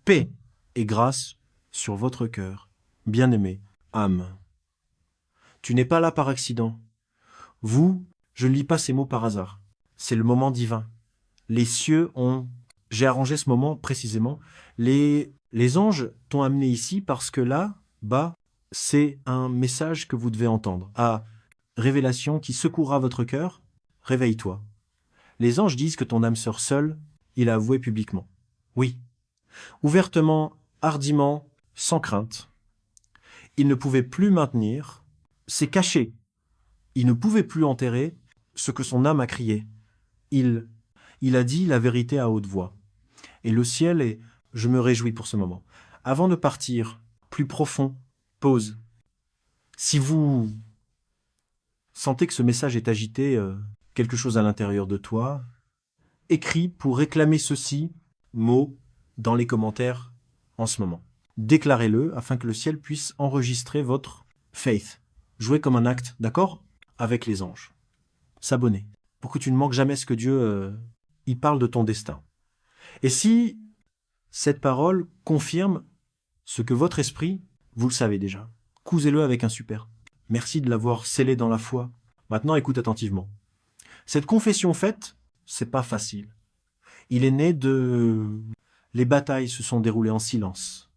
paix et grâce sur votre cœur. Bien-aimé, âme. Tu n'es pas là par accident. Vous, je ne lis pas ces mots par hasard. C'est le moment divin. Les cieux ont... J'ai arrangé ce moment précisément. Les anges t'ont amené ici parce que là, bas, c'est un message que vous devez entendre. À révélation qui secourra votre cœur, réveille-toi. Les anges disent que ton âme sœur seule, il a avoué publiquement. Oui, ouvertement, hardiment, sans crainte. Il ne pouvait plus maintenir, c'est caché. Il ne pouvait plus enterrer ce que son âme a crié. Il a dit la vérité à haute voix. Et le ciel est... Je me réjouis pour ce moment. Avant de partir, plus profond, pause. Si vous sentez que ce message est agité, quelque chose à l'intérieur de toi, écris pour réclamer ceci, mot, dans les commentaires en ce moment. Déclarez-le afin que le ciel puisse enregistrer votre faith. Jouez comme un acte, d'accord? Avec les anges. S'abonner. Pour que tu ne manques jamais ce que Dieu... il parle de ton destin. Et si cette parole confirme ce que votre esprit, vous le savez déjà, cousez-le avec un super. Merci de l'avoir scellé dans la foi. Maintenant, écoute attentivement. Cette confession faite, c'est pas facile. Il est né de... Les batailles se sont déroulées en silence.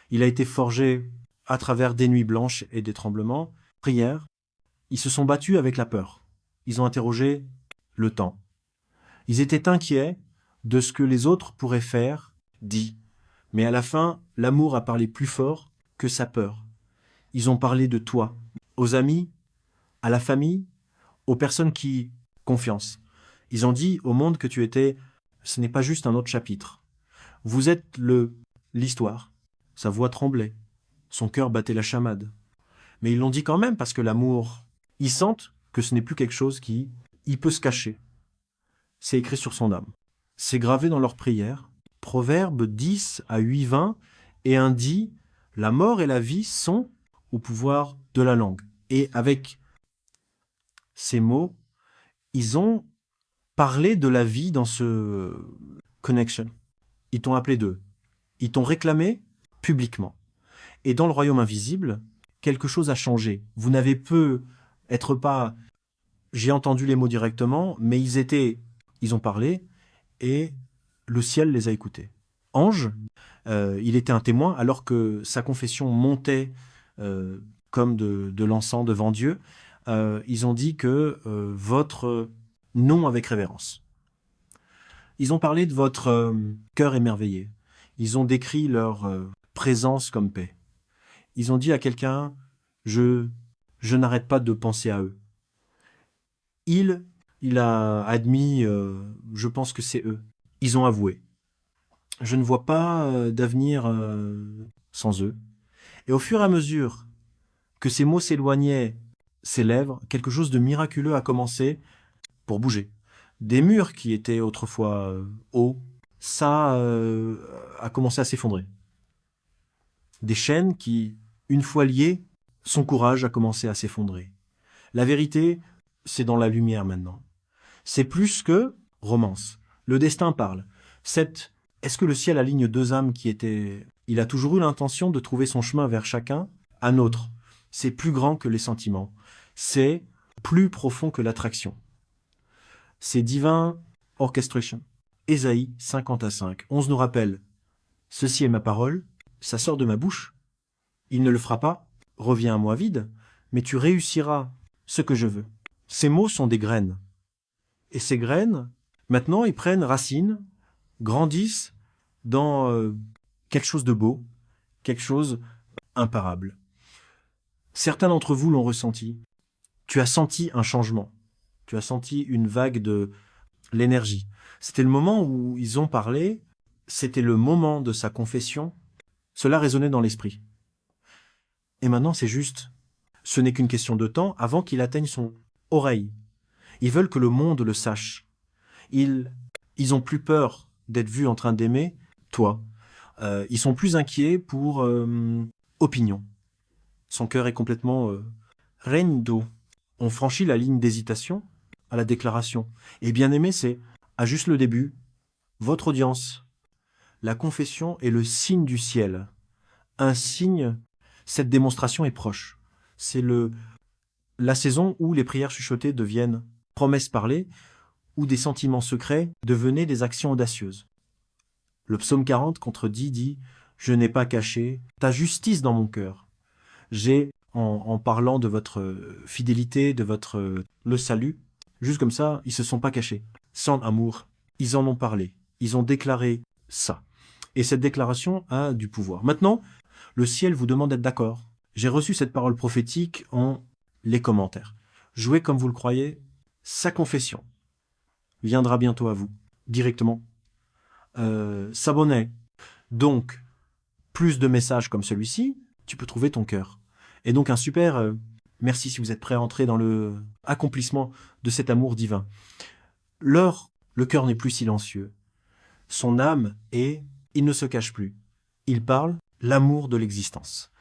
Il a été forgé à travers des nuits blanches et des tremblements, prières. Ils se sont battus avec la peur. Ils ont interrogé le temps. Ils étaient inquiets de ce que les autres pourraient faire, dit. Mais à la fin, l'amour a parlé plus fort que sa peur. Ils ont parlé de toi, aux amis, à la famille, aux personnes qui... Confiance. Ils ont dit au monde que tu étais... Ce n'est pas juste un autre chapitre. Vous êtes l'histoire. Sa voix tremblait. Son cœur battait la chamade. Mais ils l'ont dit quand même parce que l'amour... Ils sentent que ce n'est plus quelque chose qui... Il peut se cacher. C'est écrit sur son âme. C'est gravé dans leurs prières. Proverbe 10 à 8, 20, et un dit, la mort et la vie sont au pouvoir de la langue. Et avec ces mots, ils ont parlé de la vie dans ce connection. Ils t'ont appelé d'eux. Ils t'ont réclamé publiquement. Et dans le royaume invisible, quelque chose a changé. Vous n'avez pu être pas... J'ai entendu les mots directement, mais ils ont parlé, et le ciel les a écoutés. Ange, il était un témoin, alors que sa confession montait comme de l'encens devant Dieu. Ils ont dit que votre nom avec révérence. Ils ont parlé de votre cœur émerveillé. Ils ont décrit leur présence comme paix. Ils ont dit à quelqu'un, je n'arrête pas de penser à eux. Il a admis, je pense que c'est eux. Ils ont avoué. Je ne vois pas d'avenir sans eux. Et au fur et à mesure que ces mots s'éloignaient, ses lèvres, quelque chose de miraculeux a commencé pour bouger. Des murs qui étaient autrefois hauts, ça a commencé à s'effondrer. Des chaînes qui, une fois liées, son courage a commencé à s'effondrer. La vérité, c'est dans la lumière maintenant. C'est plus que romance. Le destin parle. Est-ce que le ciel aligne deux âmes qui étaient... Il a toujours eu l'intention de trouver son chemin vers chacun, un autre. C'est plus grand que les sentiments. C'est plus profond que l'attraction. C'est divin orchestration. Ésaïe 50-5. 11 nous rappelle, ceci est ma parole, ça sort de ma bouche. Il ne le fera pas, reviens à moi vide, mais tu réussiras ce que je veux. Ces mots sont des graines. Et ces graines, maintenant, ils prennent racine, grandissent dans quelque chose de beau, quelque chose imparable. Certains d'entre vous l'ont ressenti. Tu as senti un changement. Tu as senti une vague de l'énergie. C'était le moment où ils ont parlé, c'était le moment de sa confession. Cela résonnait dans l'esprit. Et maintenant, c'est juste, ce n'est qu'une question de temps avant qu'il atteigne son oreille. Ils veulent que le monde le sache. Ils ont plus peur d'être vus en train d'aimer toi. Ils sont plus inquiets pour opinion. Son cœur est complètement rendo. On franchit la ligne d'hésitation à la déclaration. Et bien aimé, c'est à juste le début, votre audience. La confession est le signe du ciel. Un signe, cette démonstration est proche. C'est la saison où les prières chuchotées deviennent promesses parlées, où des sentiments secrets devenaient des actions audacieuses. Le psaume 40 dit « Je n'ai pas caché ta justice dans mon cœur. » J'ai, en parlant de votre fidélité, de votre le salut, juste comme ça, ils se sont pas cachés. Sans amour, ils en ont parlé. Ils ont déclaré ça. Et cette déclaration a du pouvoir. Maintenant, le ciel vous demande d'être d'accord. J'ai reçu cette parole prophétique en les commentaires. Jouez comme vous le croyez, sa confession viendra bientôt à vous, directement. S'abonner. Donc, plus de messages comme celui-ci, tu peux trouver ton cœur. Et donc un super merci si vous êtes prêt à entrer dans le accomplissement de cet amour divin. Le cœur n'est plus silencieux. Son âme est, il ne se cache plus. Il parle l'amour de l'existence.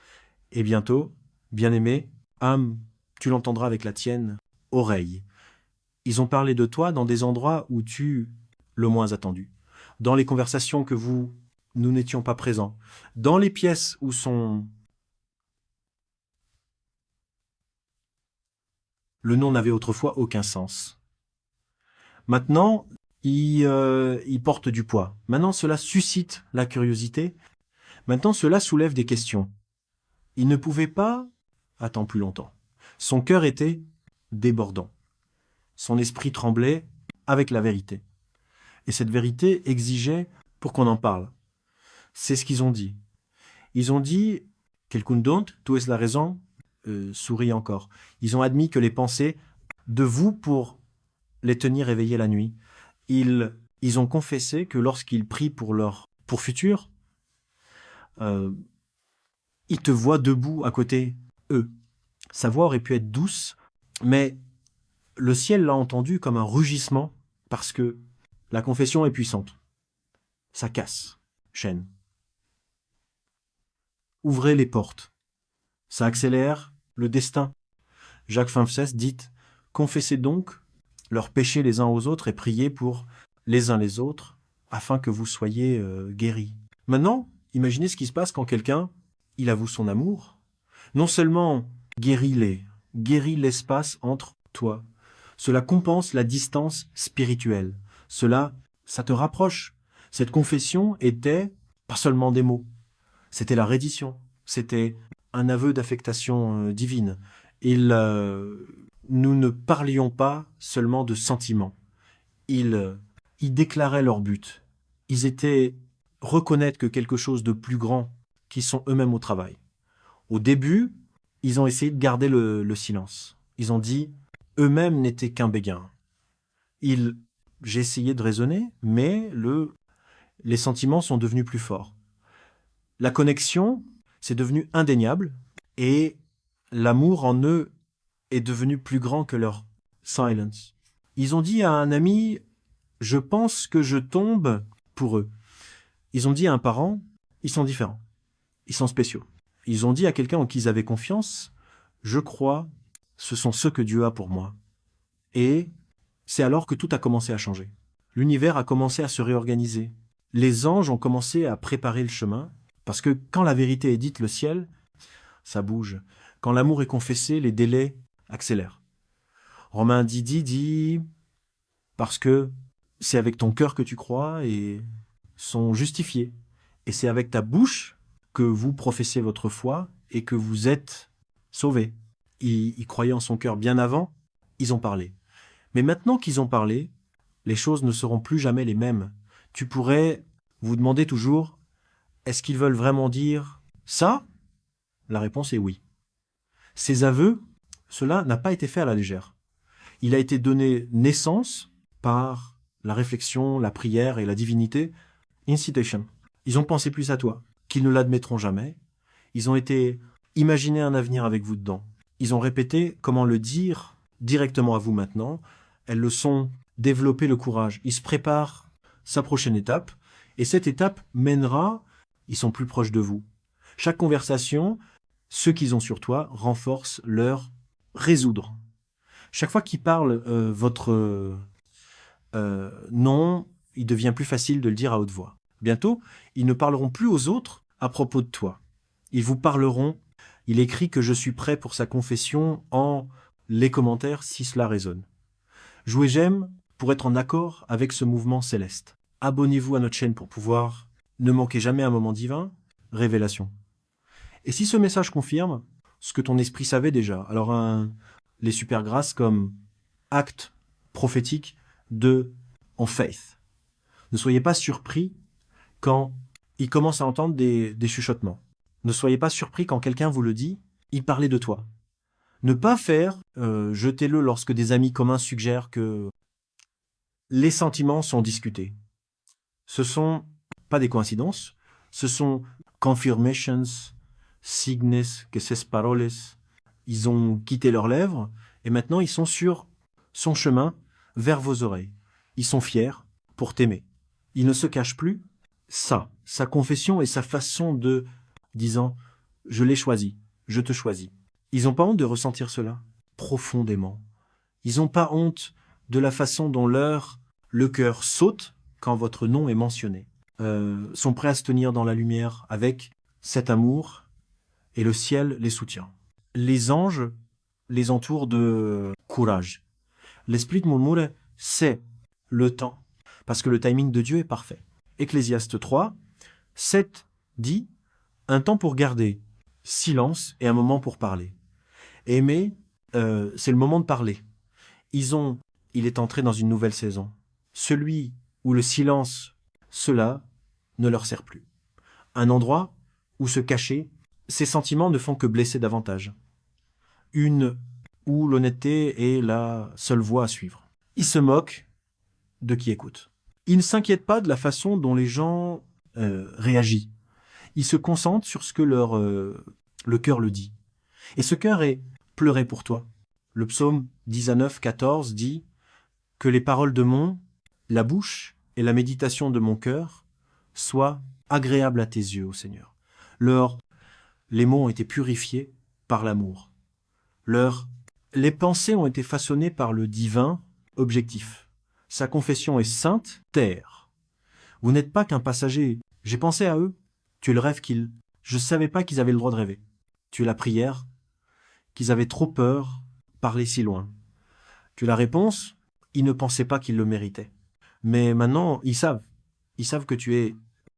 Et bientôt, bien-aimé, âme, tu l'entendras avec la tienne, oreille. Ils ont parlé de toi dans des endroits où tu le moins attendu. Dans les conversations que nous n'étions pas présents. Dans les pièces où le nom n'avait autrefois aucun sens. Maintenant, il porte du poids. Maintenant, cela suscite la curiosité. Maintenant, cela soulève des questions. Il ne pouvait pas attendre plus longtemps. Son cœur était débordant. Son esprit tremblait avec la vérité. Et cette vérité exigeait pour qu'on en parle. C'est ce qu'ils ont dit. Ils ont dit, quelqu'un d'autre, tout est la raison, sourit encore. Ils ont admis que les pensées de vous pour les tenir éveillés la nuit. Ils ont confessé que lorsqu'ils prient pour futur, ils te voient debout à côté eux. Sa voix aurait pu être douce, mais le ciel l'a entendu comme un rugissement parce que la confession est puissante. Ça casse, chaîne. Ouvrez les portes. Ça accélère le destin. Jacques Famsès dit « Confessez donc leurs péchés les uns aux autres et priez pour les uns les autres afin que vous soyez guéris. » Maintenant, imaginez ce qui se passe quand quelqu'un, il avoue son amour. Non seulement guérit l'espace entre toi. Cela compense la distance spirituelle. Ça te rapproche. Cette confession était pas seulement des mots. C'était la reddition. C'était un aveu d'affectation divine. Nous ne parlions pas seulement de sentiments. Ils déclaraient leur but. Ils étaient reconnaître que quelque chose de plus grand, qu'ils sont eux-mêmes au travail. Au début, ils ont essayé de garder le silence. Ils ont dit, eux-mêmes n'étaient qu'un béguin. J'ai essayé de raisonner, mais les sentiments sont devenus plus forts. La connexion, c'est devenu indéniable, et l'amour en eux est devenu plus grand que leur silence. Ils ont dit à un ami, je pense que je tombe pour eux. Ils ont dit à un parent, ils sont différents, ils sont spéciaux. Ils ont dit à quelqu'un en qui ils avaient confiance, je crois, ce sont ceux que Dieu a pour moi. Et c'est alors que tout a commencé à changer. L'univers a commencé à se réorganiser. Les anges ont commencé à préparer le chemin, parce que quand la vérité est dite, le ciel, ça bouge. Quand l'amour est confessé, les délais accélèrent. Romain dit, parce que c'est avec ton cœur que tu crois et sont justifiés. Et c'est avec ta bouche que vous professez votre foi et que vous êtes sauvés. Ils croyaient en son cœur bien avant, ils ont parlé. Mais maintenant qu'ils ont parlé, les choses ne seront plus jamais les mêmes. Tu pourrais vous demander toujours, est-ce qu'ils veulent vraiment dire ça? La réponse est oui. Ces aveux, cela n'a pas été fait à la légère. Il a été donné naissance par la réflexion, la prière et la divinité. Incitation. Ils ont pensé plus à toi, qu'ils ne l'admettront jamais. Ils ont été imaginer un avenir avec vous dedans. Ils ont répété comment le dire directement à vous maintenant. Elles le sont développer le courage. Ils se préparent sa prochaine étape. Et cette étape mènera, ils sont plus proches de vous. Chaque conversation, ceux qu'ils ont sur toi, renforce leur résoudre. Chaque fois qu'ils parlent votre nom, il devient plus facile de le dire à haute voix. Bientôt, ils ne parleront plus aux autres à propos de toi. Ils vous parleront. Il écrit que je suis prêt pour sa confession en les commentaires si cela résonne. Jouez j'aime pour être en accord avec ce mouvement céleste. Abonnez-vous à notre chaîne pour pouvoir ne manquer jamais un moment divin, révélation. Et si ce message confirme ce que ton esprit savait déjà, alors les super grâces comme acte prophétique de en faith. Ne soyez pas surpris quand il commence à entendre des chuchotements. Ne soyez pas surpris quand quelqu'un vous le dit, il parlait de toi. Ne pas faire, jetez-le lorsque des amis communs suggèrent que les sentiments sont discutés. Ce sont pas des coïncidences, ce sont confirmations, signes, que ces paroles. Ils ont quitté leurs lèvres et maintenant ils sont sur son chemin vers vos oreilles. Ils sont fiers pour t'aimer. Ils ne se cachent plus. Ça, sa confession et sa façon de disant « Je l'ai choisi, je te choisis ». Ils n'ont pas honte de ressentir cela profondément. Ils n'ont pas honte de la façon dont le cœur saute quand votre nom est mentionné. Sont prêts à se tenir dans la lumière avec cet amour et le ciel les soutient. Les anges les entourent de courage. L'esprit de murmure, c'est le temps, parce que le timing de Dieu est parfait. Ecclésiaste 3, 7 dit « Un temps pour garder, silence et un moment pour parler ». Aimer, c'est le moment de parler. Il est entré dans une nouvelle saison. Celui où le silence, cela ne leur sert plus. Un endroit où se cacher, ces sentiments ne font que blesser davantage. Une où l'honnêteté est la seule voie à suivre. Ils se moquent de qui écoute. Ils ne s'inquiètent pas de la façon dont les gens réagissent. Ils se concentrent sur ce que le cœur le dit. Et ce cœur est pleuré pour toi. Le psaume 19, 14 dit que les paroles de la bouche et la méditation de mon cœur soient agréables à tes yeux, ô Seigneur. Les mots ont été purifiés par l'amour. Les pensées ont été façonnées par le divin objectif. Sa confession est sainte, terre. Vous n'êtes pas qu'un passager. J'ai pensé à eux. Tu es le rêve qu'ils... Je ne savais pas qu'ils avaient le droit de rêver. Tu es la prière, qu'ils avaient trop peur, parler si loin. Tu es la réponse, ils ne pensaient pas qu'ils le méritaient. Mais maintenant, ils savent. Ils savent que tu es